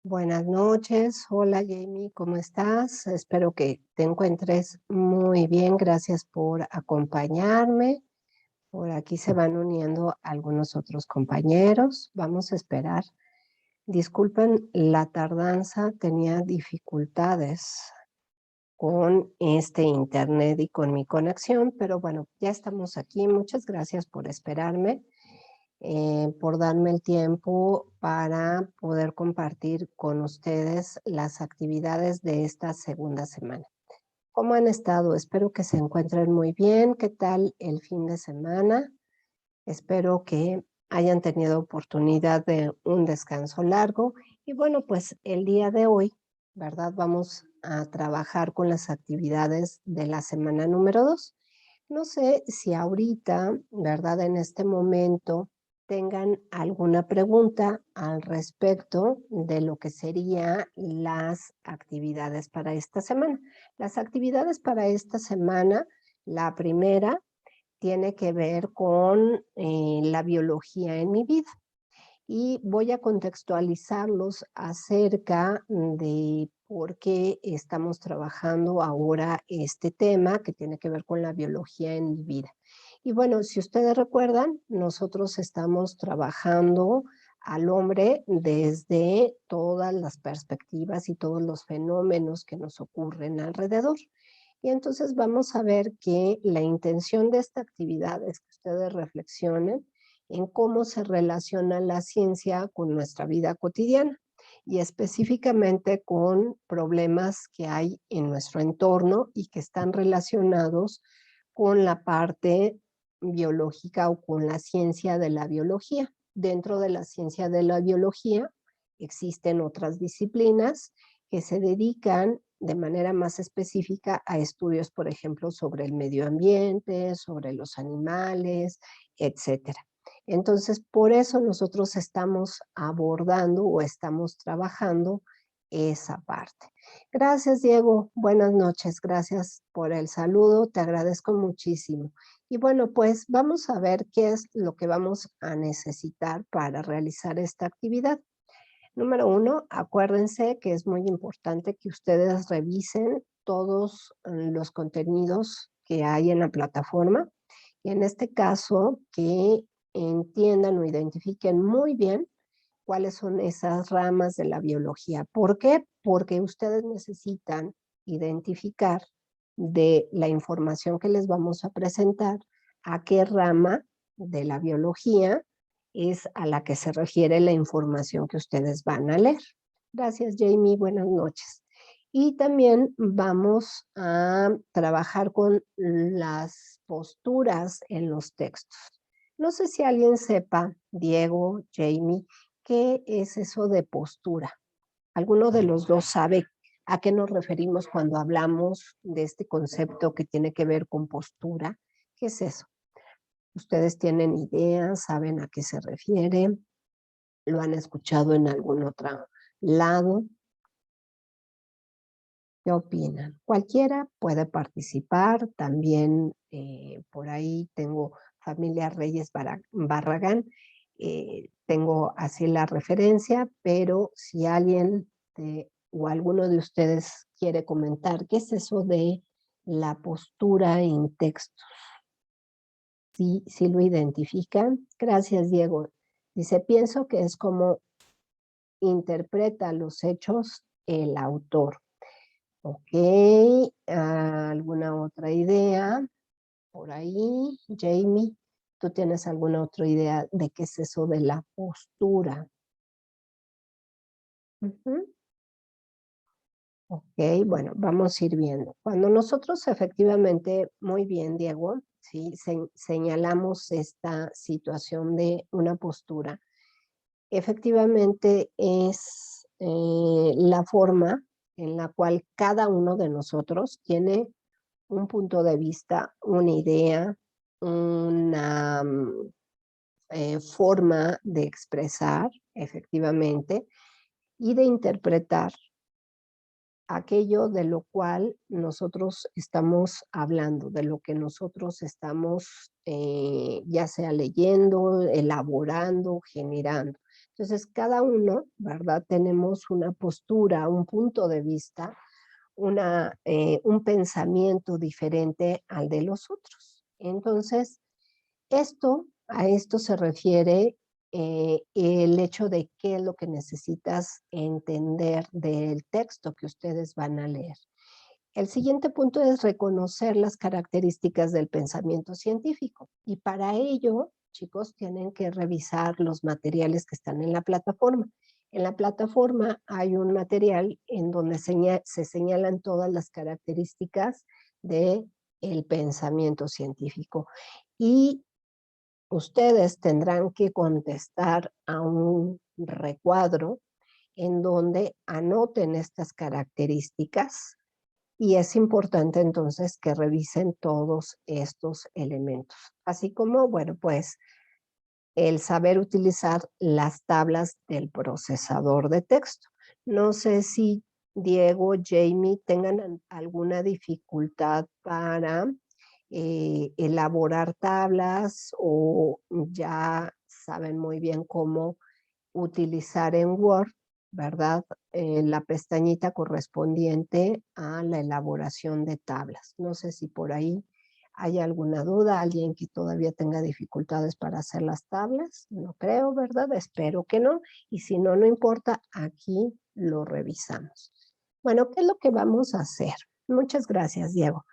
Buenas noches. Hola Jamie, ¿cómo estás? Espero que te encuentres muy bien. Gracias por acompañarme. Por aquí se van uniendo algunos otros compañeros. Vamos a esperar. Disculpen la tardanza, tenía dificultades con este internet y con mi conexión, pero bueno, ya estamos aquí. Muchas gracias por esperarme, por darme el tiempo para poder compartir con ustedes las actividades de esta segunda semana. ¿Cómo han estado? Espero que se encuentren muy bien. ¿Qué tal el fin de semana? Espero que hayan tenido oportunidad de un descanso largo. Y bueno, pues el día de hoy, ¿verdad? Vamos a trabajar con las actividades de la semana número 2. No sé si ahorita, ¿verdad? En este momento tengan alguna pregunta al respecto de lo que serían las actividades para esta semana. Las actividades para esta semana, la primera tiene que ver con la biología en mi vida y voy a contextualizarlos acerca de por qué estamos trabajando ahora este tema que tiene que ver con la biología en mi vida. Y bueno, si ustedes recuerdan, nosotros estamos trabajando al hombre desde todas las perspectivas y todos los fenómenos que nos ocurren alrededor. Y entonces vamos a ver que la intención de esta actividad es que ustedes reflexionen en cómo se relaciona la ciencia con nuestra vida cotidiana y específicamente con problemas que hay en nuestro entorno y que están relacionados con la parte biológica o con la ciencia de la biología. Dentro de la ciencia de la biología existen otras disciplinas que se dedican de manera más específica a estudios, por ejemplo, sobre el medio ambiente, sobre los animales, etcétera. Entonces, por eso nosotros estamos abordando o estamos trabajando esa parte. Gracias, Diego. Buenas noches. Gracias por el saludo. Te agradezco muchísimo. Y bueno, pues vamos a ver qué es lo que vamos a necesitar para realizar esta actividad. Número uno, acuérdense que es muy importante que ustedes revisen todos los contenidos que hay en la plataforma y en este caso que entiendan o identifiquen muy bien cuáles son esas ramas de la biología. ¿Por qué? Porque ustedes necesitan identificar de la información que les vamos a presentar a qué rama de la biología es a la que se refiere la información que ustedes van a leer. Gracias, Jamie. Buenas noches. Y también vamos a trabajar con las posturas en los textos. No sé si alguien sepa, Diego, Jamie, ¿qué es eso de postura? ¿Alguno de los dos sabe a qué nos referimos cuando hablamos de este concepto que tiene que ver con postura? ¿Qué es eso? ¿Ustedes tienen ideas? ¿Saben a qué se refiere? ¿Lo han escuchado en algún otro lado? ¿Qué opinan? Cualquiera puede participar. También por ahí tengo familia Reyes Barragán. Tengo así la referencia, pero si alguien o alguno de ustedes quiere comentar, ¿qué es eso de la postura en texto? Sí lo identifican. Gracias, Diego. Dice, pienso que es como interpreta los hechos el autor. Ok, ¿alguna otra idea por ahí? Jamie, ¿tú tienes alguna otra idea de qué es eso de la postura? Ujú. Ok, bueno, vamos a ir viendo. Cuando nosotros efectivamente, muy bien, Diego, sí, señalamos esta situación de una postura, efectivamente es la forma en la cual cada uno de nosotros tiene un punto de vista, una idea, una forma de expresar, efectivamente, y de interpretar aquello de lo cual nosotros estamos hablando, de lo que nosotros estamos ya sea leyendo, elaborando, generando. Entonces, cada uno, ¿verdad? Tenemos una postura, un punto de vista, un pensamiento diferente al de los otros. Entonces, a esto se refiere el hecho de qué es lo que necesitas entender del texto que ustedes van a leer. El siguiente punto es reconocer las características del pensamiento científico. Y para ello, chicos, tienen que revisar los materiales que están en la plataforma. En la plataforma hay un material en donde se señalan todas las características del pensamiento científico. Y ustedes tendrán que contestar a un recuadro en donde anoten estas características y es importante entonces que revisen todos estos elementos. Así como, bueno, pues el saber utilizar las tablas del procesador de texto. No sé si Diego, Jamie tengan alguna dificultad para elaborar tablas o ya saben muy bien cómo utilizar en Word, ¿verdad? La pestañita correspondiente a la elaboración de tablas. No sé si por ahí hay alguna duda, alguien que todavía tenga dificultades para hacer las tablas. No creo, ¿verdad? Espero que no. Y si no, no importa, aquí lo revisamos. Bueno, ¿qué es lo que vamos a hacer? Muchas gracias, Diego.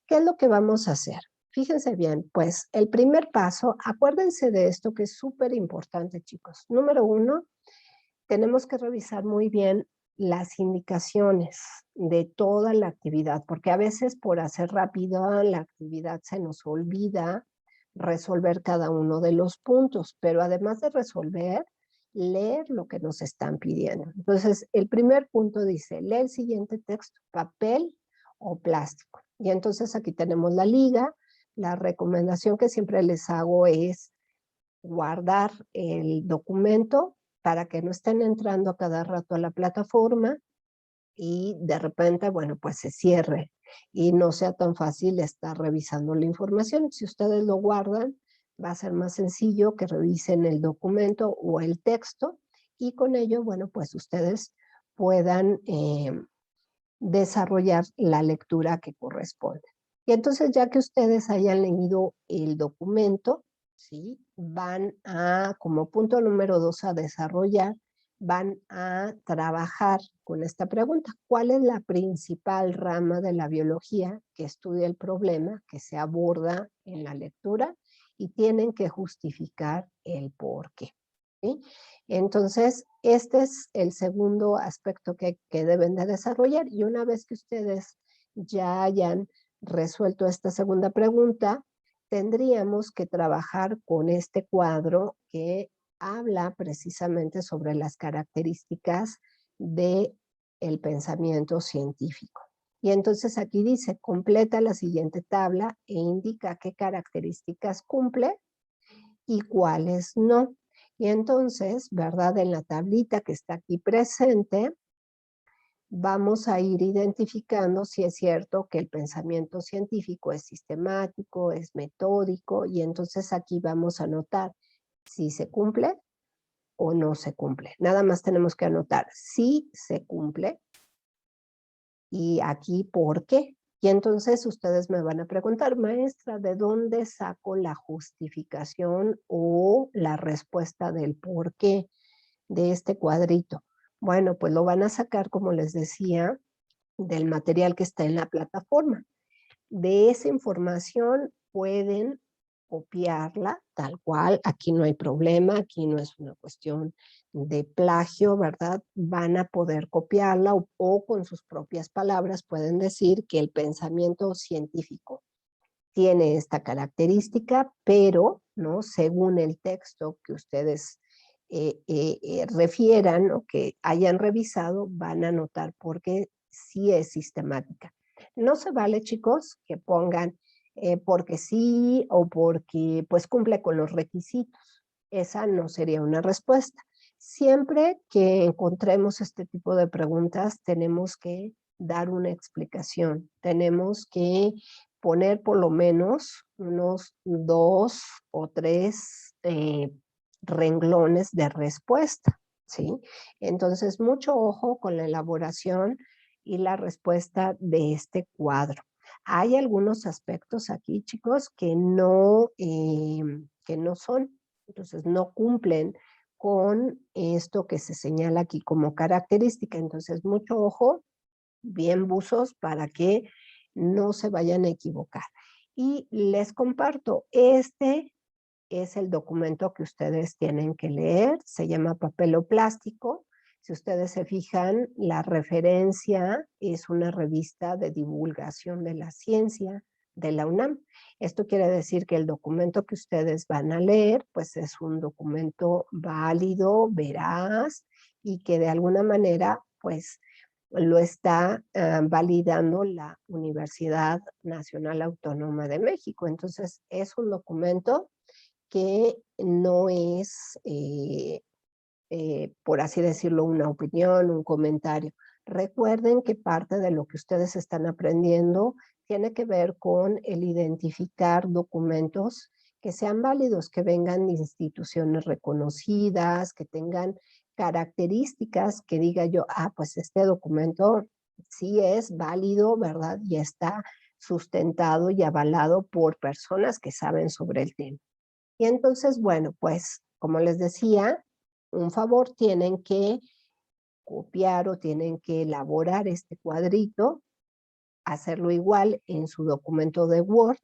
¿Qué es lo que vamos a hacer? Fíjense bien, pues el primer paso, acuérdense de esto que es súper importante, chicos. Número 1, tenemos que revisar muy bien las indicaciones de toda la actividad, porque a veces por hacer rápido la actividad se nos olvida resolver cada uno de los puntos, pero además de resolver, leer lo que nos están pidiendo. Entonces, el primer punto dice, lee el siguiente texto, papel o plástico. Y entonces aquí tenemos la liga. La recomendación que siempre les hago es guardar el documento para que no estén entrando a cada rato a la plataforma y de repente, bueno, pues se cierre y no sea tan fácil estar revisando la información. Si ustedes lo guardan, va a ser más sencillo que revisen el documento o el texto y con ello, bueno, pues ustedes puedan desarrollar la lectura que corresponde. Y entonces, ya que ustedes hayan leído el documento, ¿sí? Van a, como punto número 2 a desarrollar, van a trabajar con esta pregunta. ¿Cuál es la principal rama de la biología que estudia el problema que se aborda en la lectura? Y tienen que justificar el por qué. ¿Sí? Entonces, este es el segundo aspecto que deben de desarrollar y una vez que ustedes ya hayan resuelto esta segunda pregunta, tendríamos que trabajar con este cuadro que habla precisamente sobre las características del pensamiento científico. Y entonces aquí dice, completa la siguiente tabla e indica qué características cumple y cuáles no. Y entonces, ¿verdad? En la tablita que está aquí presente, vamos a ir identificando si es cierto que el pensamiento científico es sistemático, es metódico, y entonces aquí vamos a anotar si se cumple o no se cumple. Nada más tenemos que anotar si se cumple y aquí por qué. Y entonces ustedes me van a preguntar, maestra, ¿de dónde saco la justificación o la respuesta del por qué de este cuadrito? Bueno, pues lo van a sacar, como les decía, del material que está en la plataforma. De esa información pueden copiarla tal cual, aquí no hay problema, aquí no es una cuestión de plagio, ¿verdad? Van a poder copiarla o con sus propias palabras pueden decir que el pensamiento científico tiene esta característica, pero, ¿no? Según el texto que ustedes refieran o que hayan revisado, van a notar por qué sí es sistemática. No se vale, chicos, que pongan porque sí o porque pues cumple con los requisitos. Esa no sería una respuesta. Siempre que encontremos este tipo de preguntas, tenemos que dar una explicación. Tenemos que poner por lo menos unos 2 o 3 renglones de respuesta, ¿sí? Entonces, mucho ojo con la elaboración y la respuesta de este cuadro. Hay algunos aspectos aquí, chicos, que no son, entonces no cumplen con esto que se señala aquí como característica. Entonces, mucho ojo, bien buzos, para que no se vayan a equivocar. Y les comparto, este es el documento que ustedes tienen que leer, se llama Papel Plástico. Si ustedes se fijan, la referencia es una revista de divulgación de la ciencia de la UNAM. Esto quiere decir que el documento que ustedes van a leer, pues es un documento válido, veraz, y que de alguna manera, pues lo está validando la Universidad Nacional Autónoma de México. Entonces, es un documento que no es, por así decirlo, una opinión, un comentario. Recuerden que parte de lo que ustedes están aprendiendo tiene que ver con el identificar documentos que sean válidos, que vengan de instituciones reconocidas, que tengan características que diga yo, pues este documento sí es válido, ¿verdad? Y está sustentado y avalado por personas que saben sobre el tema. Y entonces, bueno, pues, como les decía, un favor, tienen que copiar o tienen que elaborar este cuadrito, hacerlo igual en su documento de Word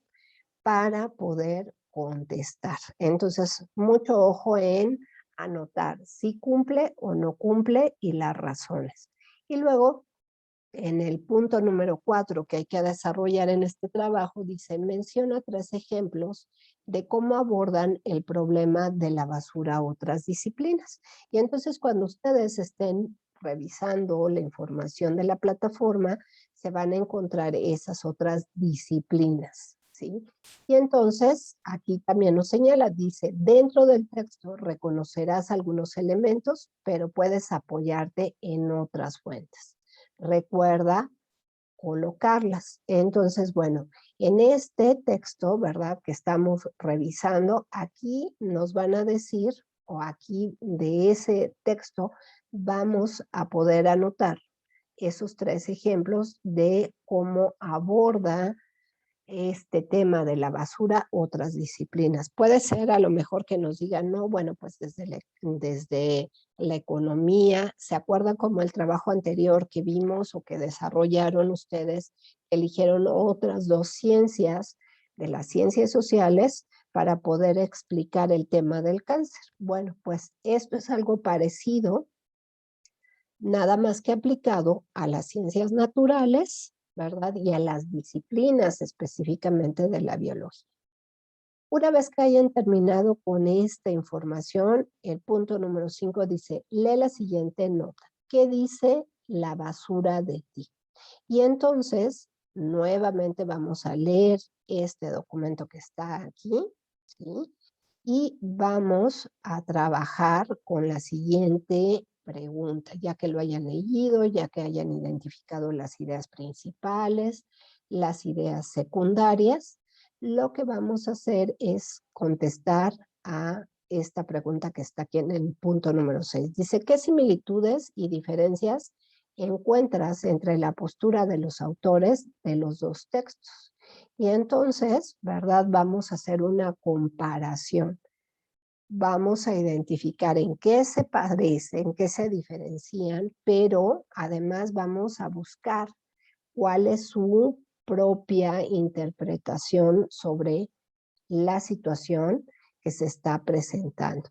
para poder contestar. Entonces, mucho ojo en anotar si cumple o no cumple y las razones. Y luego, en el punto número 4 que hay que desarrollar en este trabajo, dice, menciona 3 ejemplos de cómo abordan el problema de la basura a otras disciplinas. Y entonces cuando ustedes estén revisando la información de la plataforma, se van a encontrar esas otras disciplinas, ¿sí? Y entonces, aquí también nos señala, dice, dentro del texto reconocerás algunos elementos, pero puedes apoyarte en otras fuentes. Recuerda colocarlas. Entonces, bueno, en este texto, ¿verdad? Que estamos revisando, aquí nos van a decir, o aquí de ese texto, vamos a poder anotar esos 3 ejemplos de cómo aborda este tema de la basura otras disciplinas. Puede ser a lo mejor que nos digan, no, bueno, pues desde la economía, ¿se acuerdan como el trabajo anterior que vimos o que desarrollaron ustedes? Eligieron otras 2 ciencias de las ciencias sociales para poder explicar el tema del cáncer. Bueno, pues esto es algo parecido, nada más que aplicado a las ciencias naturales, ¿verdad? Y a las disciplinas específicamente de la biología. Una vez que hayan terminado con esta información, el punto número 5 dice, lee la siguiente nota. ¿Qué dice la basura de ti? Y entonces, nuevamente vamos a leer este documento que está aquí, ¿sí? Y vamos a trabajar con la siguiente pregunta, ya que lo hayan leído, ya que hayan identificado las ideas principales, las ideas secundarias, lo que vamos a hacer es contestar a esta pregunta que está aquí en el punto número 6. Dice, ¿qué similitudes y diferencias encuentras entre la postura de los autores de los 2 textos? Y entonces, ¿verdad? Vamos a hacer una comparación. Vamos a identificar en qué se parecen, en qué se diferencian, pero además vamos a buscar cuál es su propia interpretación sobre la situación que se está presentando.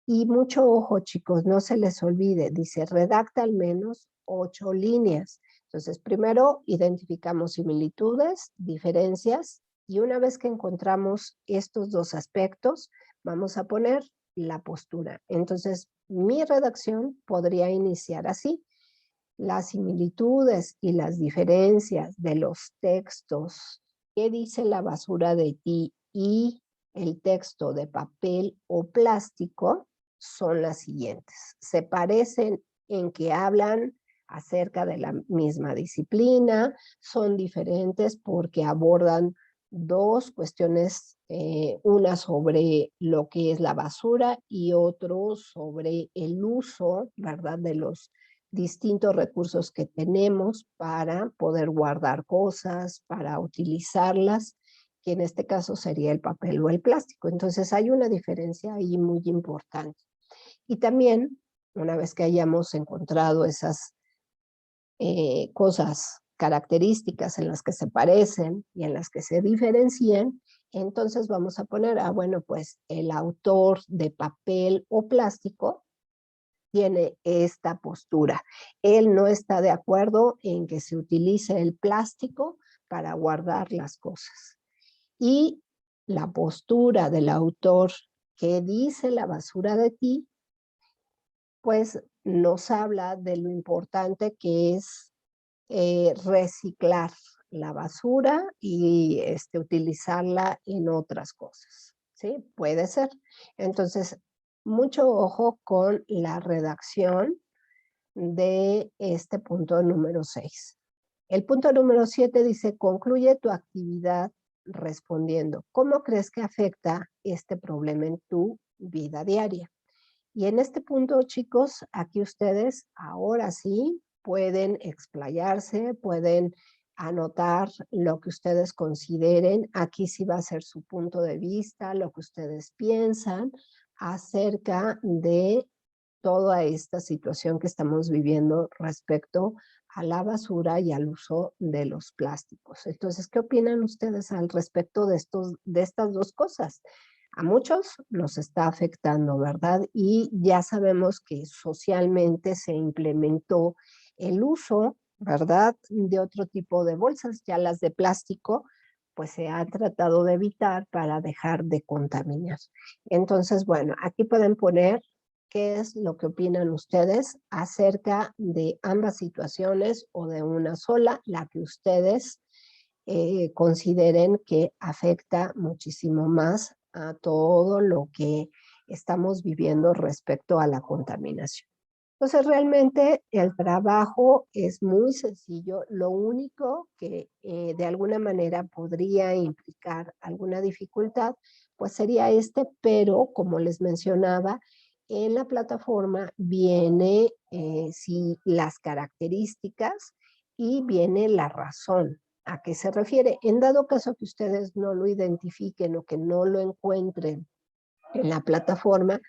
Y mucho ojo, chicos, no se les olvide, dice, redacta al menos 8 líneas. Entonces, primero identificamos similitudes, diferencias, y una vez que encontramos estos 2 aspectos, vamos a poner la postura. Entonces, mi redacción podría iniciar así. Las similitudes y las diferencias de los textos ¿qué dice la basura de ti? Y el texto de papel o plástico son las siguientes. Se parecen en que hablan acerca de la misma disciplina, son diferentes porque abordan dos cuestiones, una sobre lo que es la basura y otro sobre el uso, ¿verdad?, de los distintos recursos que tenemos para poder guardar cosas, para utilizarlas, que en este caso sería el papel o el plástico. Entonces hay una diferencia ahí muy importante. Y también, una vez que hayamos encontrado esas cosas, características en las que se parecen y en las que se diferencian, entonces vamos a poner, bueno, pues el autor de papel o plástico tiene esta postura. Él no está de acuerdo en que se utilice el plástico para guardar las cosas. Y la postura del autor que dice la basura de ti, pues nos habla de lo importante que es reciclar la basura y utilizarla en otras cosas, ¿sí? Puede ser. Entonces, mucho ojo con la redacción de este punto número 6. El punto número 7 dice, concluye tu actividad respondiendo. ¿Cómo crees que afecta este problema en tu vida diaria? Y en este punto, chicos, aquí ustedes ahora sí pueden explayarse, pueden anotar lo que ustedes consideren. Aquí sí va a ser su punto de vista, lo que ustedes piensan acerca de toda esta situación que estamos viviendo respecto a la basura y al uso de los plásticos. Entonces, ¿qué opinan ustedes al respecto de estas dos cosas? A muchos nos está afectando, ¿verdad? Y ya sabemos que socialmente se implementó el uso, ¿verdad?, de otro tipo de bolsas, ya las de plástico, pues se ha tratado de evitar para dejar de contaminar. Entonces, bueno, aquí pueden poner qué es lo que opinan ustedes acerca de ambas situaciones o de una sola, la que ustedes consideren que afecta muchísimo más a todo lo que estamos viviendo respecto a la contaminación. Entonces, realmente el trabajo es muy sencillo. Lo único que de alguna manera podría implicar alguna dificultad, pues sería pero como les mencionaba, en la plataforma viene sí, las características y viene la razón a qué se refiere. En dado caso que ustedes no lo identifiquen o que no lo encuentren en la plataforma,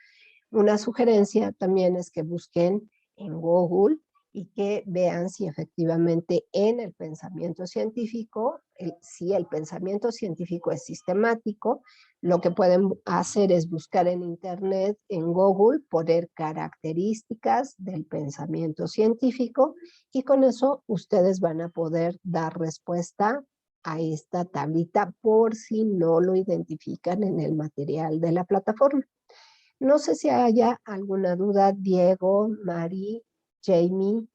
una sugerencia también es que busquen en Google y que vean si efectivamente en el pensamiento científico, si el pensamiento científico es sistemático, lo que pueden hacer es buscar en Internet, en Google, poner características del pensamiento científico y con eso ustedes van a poder dar respuesta a esta tablita por si no lo identifican en el material de la plataforma. No sé si haya alguna duda, Diego, Mari, Jamie,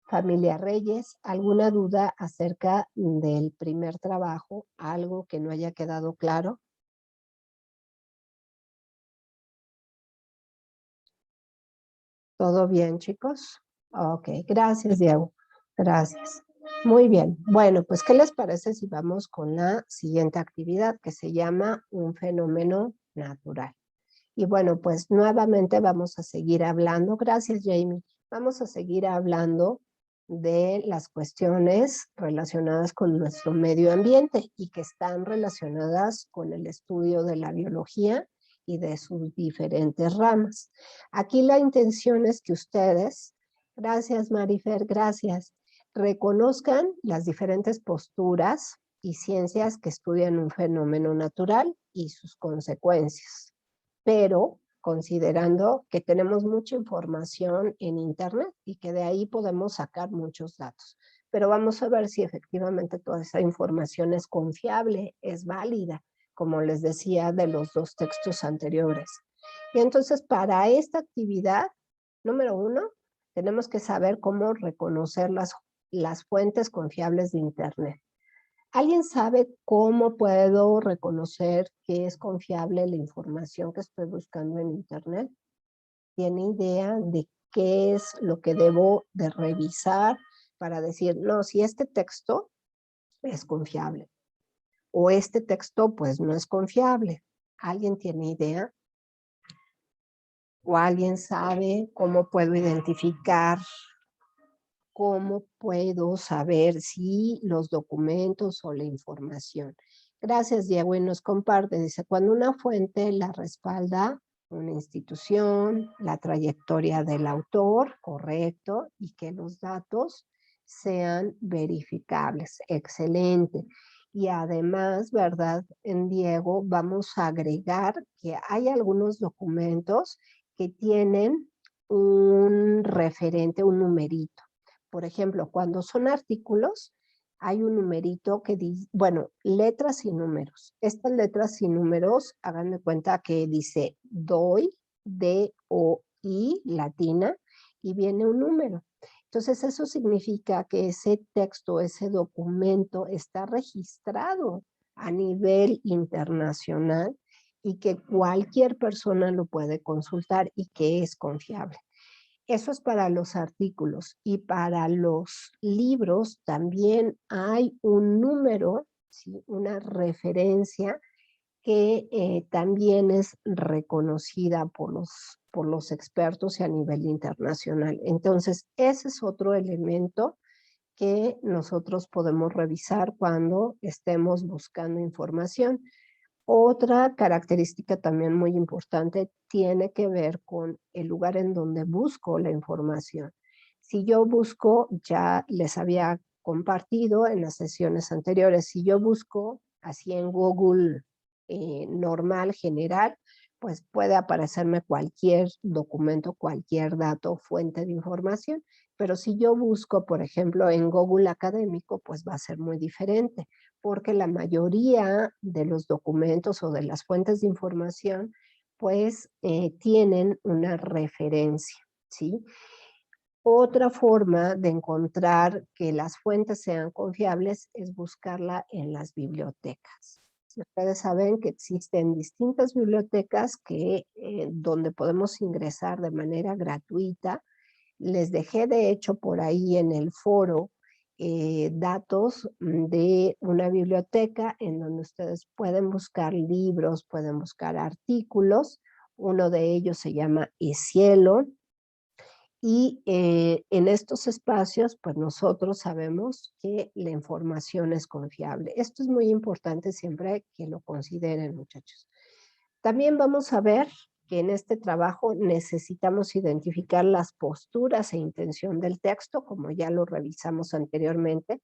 familia Reyes, alguna duda acerca del primer trabajo, algo que no haya quedado claro. ¿Todo bien, chicos? Ok, gracias, Diego. Gracias. Muy bien. Bueno, pues, ¿qué les parece si vamos con la siguiente actividad que se llama un fenómeno natural? Y bueno, pues nuevamente vamos a seguir hablando, gracias Jamie, vamos a seguir hablando de las cuestiones relacionadas con nuestro medio ambiente y que están relacionadas con el estudio de la biología y de sus diferentes ramas. Aquí la intención es que ustedes, gracias Marifer, gracias, reconozcan las diferentes posturas y ciencias que estudian un fenómeno natural y sus consecuencias, pero considerando que tenemos mucha información en Internet y que de ahí podemos sacar muchos datos. Pero vamos a ver si efectivamente toda esa información es confiable, es válida, como les decía de los dos textos anteriores. Y entonces para esta actividad, número 1, tenemos que saber cómo reconocer las fuentes confiables de Internet. ¿Alguien sabe cómo puedo reconocer que es confiable la información que estoy buscando en Internet? ¿Tiene idea de qué es lo que debo de revisar para decir, no, si este texto es confiable? o este texto pues no es confiable. ¿Alguien tiene idea? ¿O alguien sabe cómo puedo identificar, cómo puedo saber si los documentos o la información? Gracias, Diego, y nos comparte, dice, cuando una fuente la respalda una institución, la trayectoria del autor, correcto, y que los datos sean verificables. Excelente. Y además, ¿verdad? En Diego vamos a agregar que hay algunos documentos que tienen un referente, un numerito. Por ejemplo, cuando son artículos, hay un numerito que dice, bueno, letras y números. Estas letras y números, hagan de cuenta que dice DOI, D-O-I, latina, y viene un número. Entonces, eso significa que ese texto, ese documento está registrado a nivel internacional y que cualquier persona lo puede consultar y que es confiable. Eso es para los artículos y para los libros también hay un número, ¿sí? Una referencia que también es reconocida por los expertos y a nivel internacional. Entonces, ese es otro elemento que nosotros podemos revisar cuando estemos buscando información. Otra característica también muy importante tiene que ver con el lugar en donde busco la información. Si yo busco, ya les había compartido en las sesiones anteriores, si yo busco así en Google normal, general, pues puede aparecerme cualquier documento, cualquier dato, fuente de información. Pero si yo busco, por ejemplo, en Google académico, pues va a ser muy diferente porque la mayoría de los documentos o de las fuentes de información, pues tienen una referencia, ¿sí? Otra forma de encontrar que las fuentes sean confiables es buscarla en las bibliotecas. Ustedes saben que existen distintas bibliotecas donde podemos ingresar de manera gratuita. Les dejé de hecho por ahí en el foro datos de una biblioteca en donde ustedes pueden buscar libros, pueden buscar artículos. Uno de ellos se llama eCielo. Y en estos espacios, pues nosotros sabemos que la información es confiable. Esto es muy importante siempre que lo consideren, muchachos. También vamos a ver que en este trabajo necesitamos identificar las posturas e intención del texto, como ya lo revisamos anteriormente,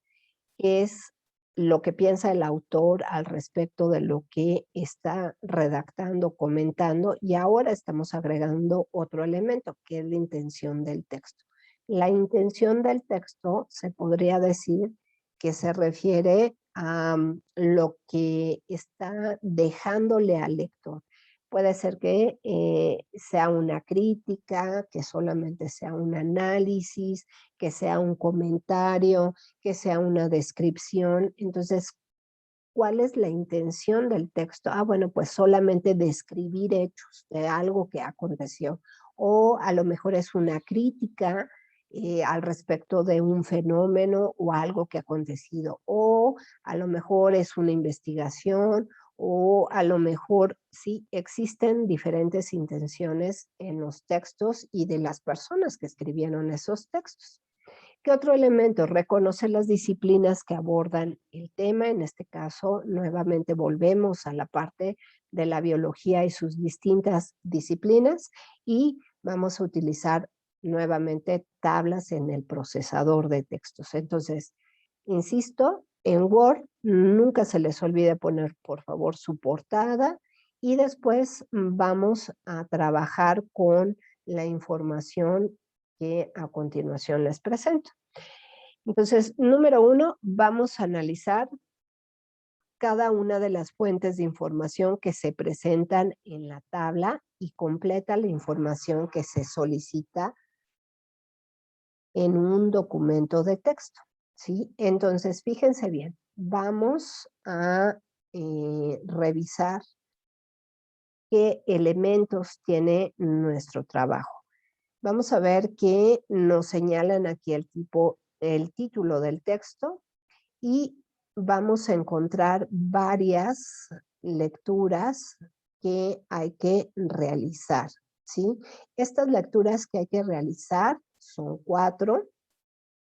que es lo que piensa el autor al respecto de lo que está redactando, comentando, y ahora estamos agregando otro elemento, que es la intención del texto. La intención del texto se podría decir que se refiere a lo que está dejándole al lector. Puede ser que sea una crítica, que solamente sea un análisis, que sea un comentario, que sea una descripción. Entonces, ¿cuál es la intención del texto? Ah, bueno, pues solamente describir hechos de algo que aconteció. O a lo mejor es una crítica al respecto de un fenómeno o algo que ha acontecido. O a lo mejor es una investigación o a lo mejor sí existen diferentes intenciones en los textos y de las personas que escribieron esos textos. ¿Qué otro elemento? Reconocer las disciplinas que abordan el tema. En este caso, nuevamente volvemos a la parte de la biología y sus distintas disciplinas y vamos a utilizar nuevamente tablas en el procesador de textos. Entonces, insisto, en Word nunca se les olvide poner, por favor, su portada y después vamos a trabajar con la información que a continuación les presento. Entonces, número 1, vamos a analizar cada una de las fuentes de información que se presentan en la tabla y completa la información que se solicita en un documento de texto, ¿sí? Entonces, fíjense bien, vamos a revisar qué elementos tiene nuestro trabajo. Vamos a ver que nos señalan aquí el título del texto y vamos a encontrar varias lecturas que hay que realizar, ¿sí? Estas lecturas que hay que realizar son 4,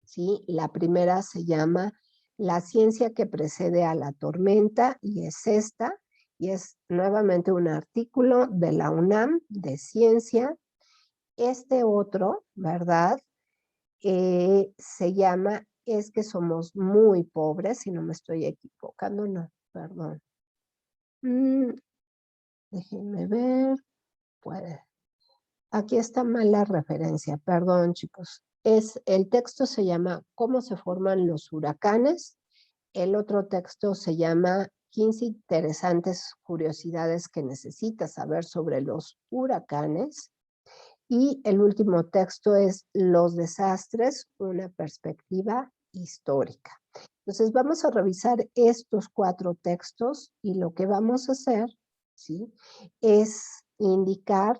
¿sí? La primera se llama La ciencia que precede a la tormenta, y es esta, y es nuevamente un artículo de la UNAM de ciencia. Este otro, ¿verdad? Se llama Es que somos muy pobres, si no me estoy equivocando, no, perdón. Mm, déjenme ver, puede. Aquí está mal la referencia, perdón chicos. El texto se llama ¿Cómo se forman los huracanes? El otro texto se llama 15 interesantes curiosidades que necesitas saber sobre los huracanes. Y el último texto es Los desastres, una perspectiva histórica. Entonces vamos a revisar estos 4 textos y lo que vamos a hacer, ¿sí?, es indicar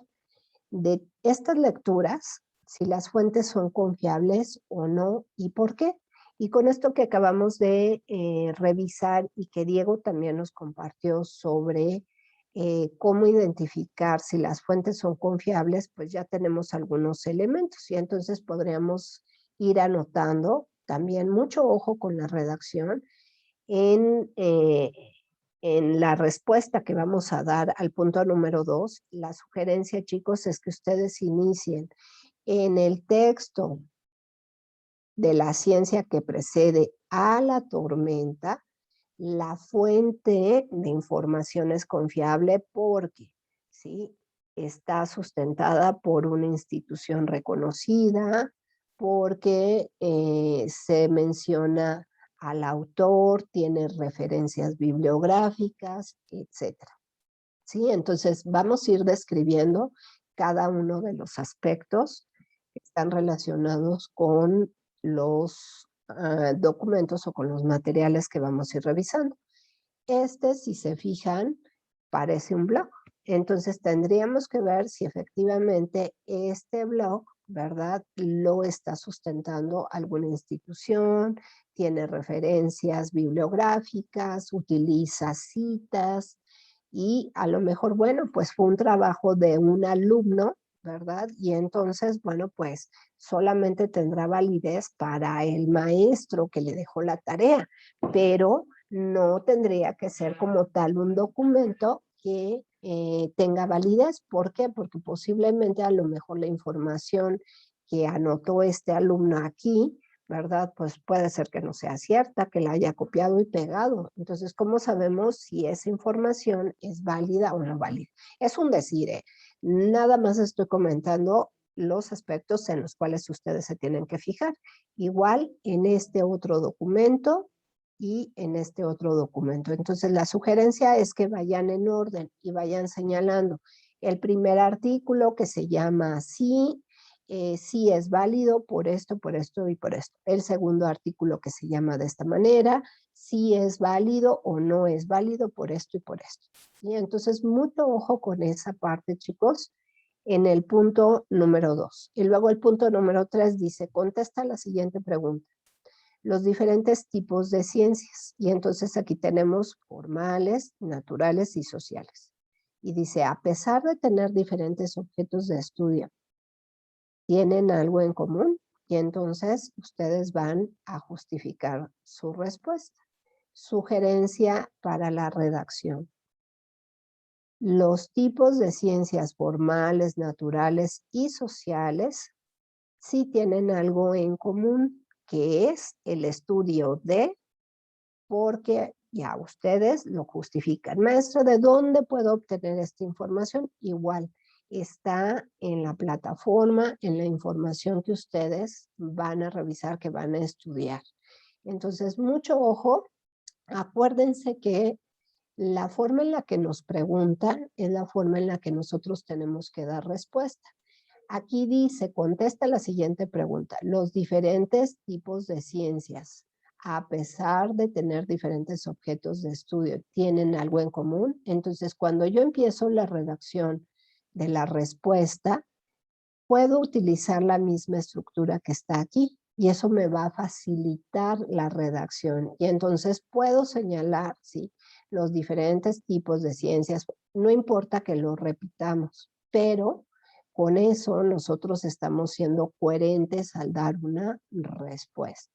de estas lecturas si las fuentes son confiables o no y por qué. Y con esto que acabamos de revisar y que Diego también nos compartió sobre cómo identificar si las fuentes son confiables, pues ya tenemos algunos elementos y entonces podríamos ir anotando. También mucho ojo con la redacción en, eh, en la respuesta que vamos a dar al punto número 2. La sugerencia, chicos, es que ustedes inicien en el texto de la ciencia que precede a la tormenta. La fuente de información es confiable porque, ¿sí?, está sustentada por una institución reconocida, porque se menciona al autor, tiene referencias bibliográficas, etcétera. ¿Sí? Entonces vamos a ir describiendo cada uno de los aspectos que están relacionados con los documentos o con los materiales que vamos a ir revisando. Si se fijan, parece un blog. Entonces tendríamos que ver si efectivamente este blog, ¿verdad?, lo está sustentando alguna institución, tiene referencias bibliográficas, utiliza citas, y a lo mejor, bueno, pues fue un trabajo de un alumno, ¿verdad? Y entonces, bueno, pues solamente tendrá validez para el maestro que le dejó la tarea, pero no tendría que ser como tal un documento que tenga validez. ¿Por qué? Porque posiblemente a lo mejor la información que anotó este alumno aquí, ¿verdad? Pues puede ser que no sea cierta, que la haya copiado y pegado. Entonces, ¿cómo sabemos si esa información es válida o no válida? Es un decir, nada más estoy comentando los aspectos en los cuales ustedes se tienen que fijar. Igual en este otro documento y en este otro documento. Entonces, la sugerencia es que vayan en orden y vayan señalando el primer artículo que se llama así, sí es válido por esto y por esto. El segundo artículo que se llama de esta manera, sí es válido o no es válido por esto y por esto. ¿Sí? Entonces, mucho ojo con esa parte, chicos, en el punto número 2. Y luego el punto número 3 dice, contesta la siguiente pregunta. Los diferentes tipos de ciencias. Y entonces aquí tenemos formales, naturales y sociales. Y dice, a pesar de tener diferentes objetos de estudio, tienen algo en común, y entonces ustedes van a justificar su respuesta. Sugerencia para la redacción. Los tipos de ciencias formales, naturales y sociales sí tienen algo en común, que es el estudio de, porque ya ustedes lo justifican. Maestro, ¿de dónde puedo obtener esta información? Igual, está en la plataforma, en la información que ustedes van a revisar, que van a estudiar. Entonces, mucho ojo, acuérdense que la forma en la que nos preguntan es la forma en la que nosotros tenemos que dar respuesta. Aquí dice, contesta la siguiente pregunta. Los diferentes tipos de ciencias, a pesar de tener diferentes objetos de estudio, ¿tienen algo en común? Entonces, cuando yo empiezo la redacción de la respuesta, puedo utilizar la misma estructura que está aquí. y eso me va a facilitar la redacción. Y entonces puedo señalar, ¿sí?, los diferentes tipos de ciencias. No importa que lo repitamos, pero con eso nosotros estamos siendo coherentes al dar una respuesta.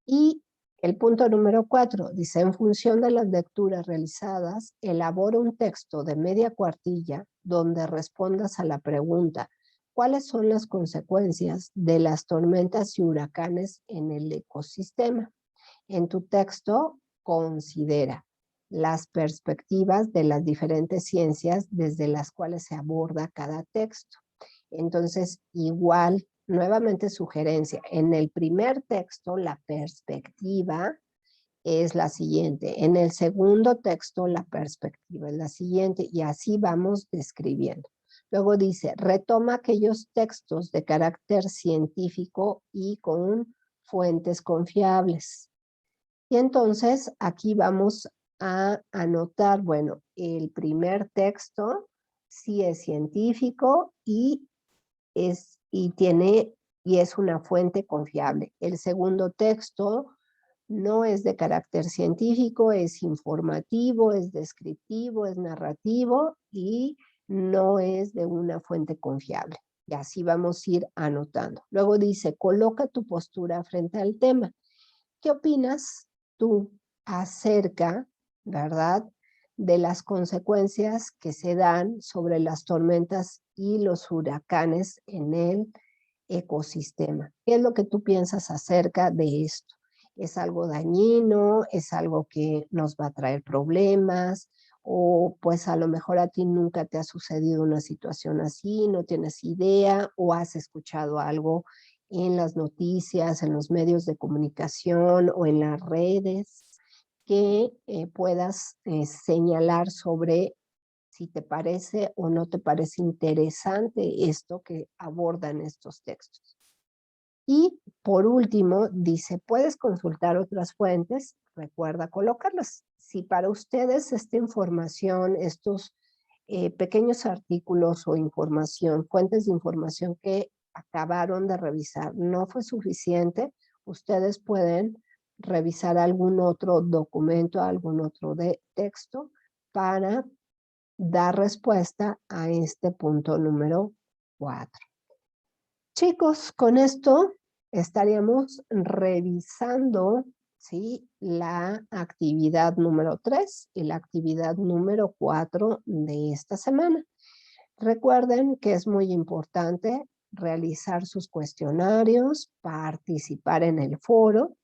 Y el punto número 4 dice, en función de las lecturas realizadas, elabora un texto de media cuartilla donde respondas a la pregunta, ¿cuáles son las consecuencias de las tormentas y huracanes en el ecosistema? En tu texto, considera las perspectivas de las diferentes ciencias desde las cuales se aborda cada texto. Entonces, igual, nuevamente sugerencia, en el primer texto la perspectiva es la siguiente, en el segundo texto la perspectiva es la siguiente y así vamos describiendo. Luego dice, retoma aquellos textos de carácter científico y con fuentes confiables. Y entonces aquí vamos a anotar, bueno, el primer texto sí es científico y es una fuente confiable. El segundo texto no es de carácter científico, es informativo, es descriptivo, es narrativo y no es de una fuente confiable. Y así vamos a ir anotando. Luego dice, coloca tu postura frente al tema. ¿Qué opinas tú acerca, verdad, de las consecuencias que se dan sobre las tormentas y los huracanes en el ecosistema? ¿Qué es lo que tú piensas acerca de esto? ¿Es algo dañino? ¿Es algo que nos va a traer problemas? O pues a lo mejor a ti nunca te ha sucedido una situación así, no tienes idea o has escuchado algo en las noticias, en los medios de comunicación o en las redes que puedas señalar sobre si te parece o no te parece interesante esto que abordan estos textos. Y por último, dice, puedes consultar otras fuentes, recuerda colocarlas. Si para ustedes esta información, estos pequeños artículos o información, fuentes de información que acabaron de revisar, no fue suficiente, ustedes pueden revisar algún otro documento, algún otro texto para dar respuesta a este punto número 4. Chicos, con esto estaríamos revisando, ¿sí?, la actividad número 3 y la actividad número 4 de esta semana. Recuerden que es muy importante realizar sus cuestionarios, participar en el foro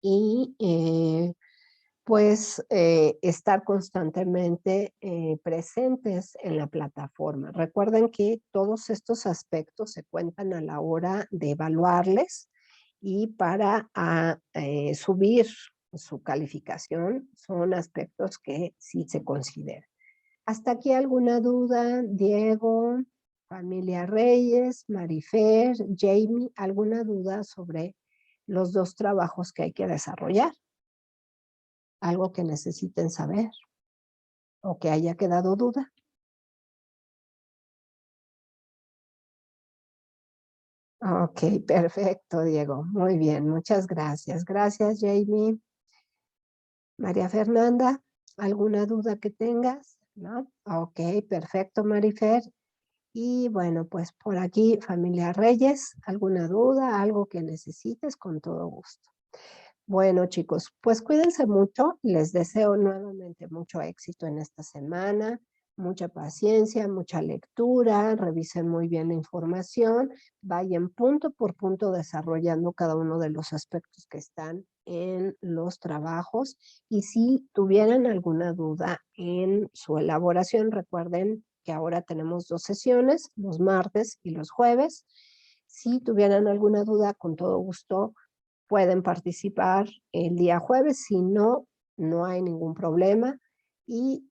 y estar constantemente presentes en la plataforma. Recuerden que todos estos aspectos se cuentan a la hora de evaluarles y para subir su calificación son aspectos que sí se consideran. ¿Hasta aquí alguna duda, Diego, familia Reyes, Marifer, Jamie? ¿Alguna duda sobre los dos trabajos que hay que desarrollar? ¿Algo que necesiten saber o que haya quedado duda? Ok, perfecto, Diego. Muy bien, muchas gracias. Gracias, Jamie. María Fernanda, ¿alguna duda que tengas? ¿No? Ok, perfecto, Marifer. Y bueno, pues por aquí, familia Reyes, ¿alguna duda, algo que necesites? Con todo gusto. Bueno, chicos, pues cuídense mucho. Les deseo nuevamente mucho éxito en esta semana, mucha paciencia, mucha lectura, revisen muy bien la información, vayan punto por punto desarrollando cada uno de los aspectos que están en los trabajos y si tuvieran alguna duda en su elaboración, recuerden que ahora tenemos 2 sesiones, los martes y los jueves. Si tuvieran alguna duda, con todo gusto pueden participar el día jueves, si no, no hay ningún problema y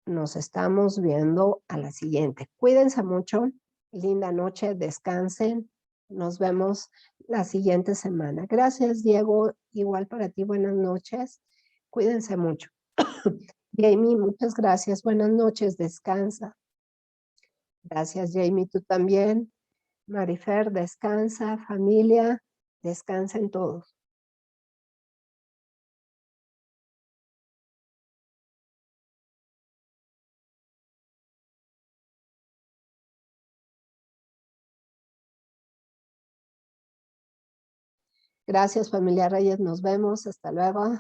nos estamos viendo a la siguiente. Cuídense mucho, linda noche, descansen, nos vemos la siguiente semana. Gracias, Diego, igual para ti, buenas noches, cuídense mucho. Jamie, muchas gracias, buenas noches, descansa. Gracias, Jamie, tú también. Marifer, descansa, familia. Descansen todos. Gracias, familia Reyes, nos vemos, hasta luego.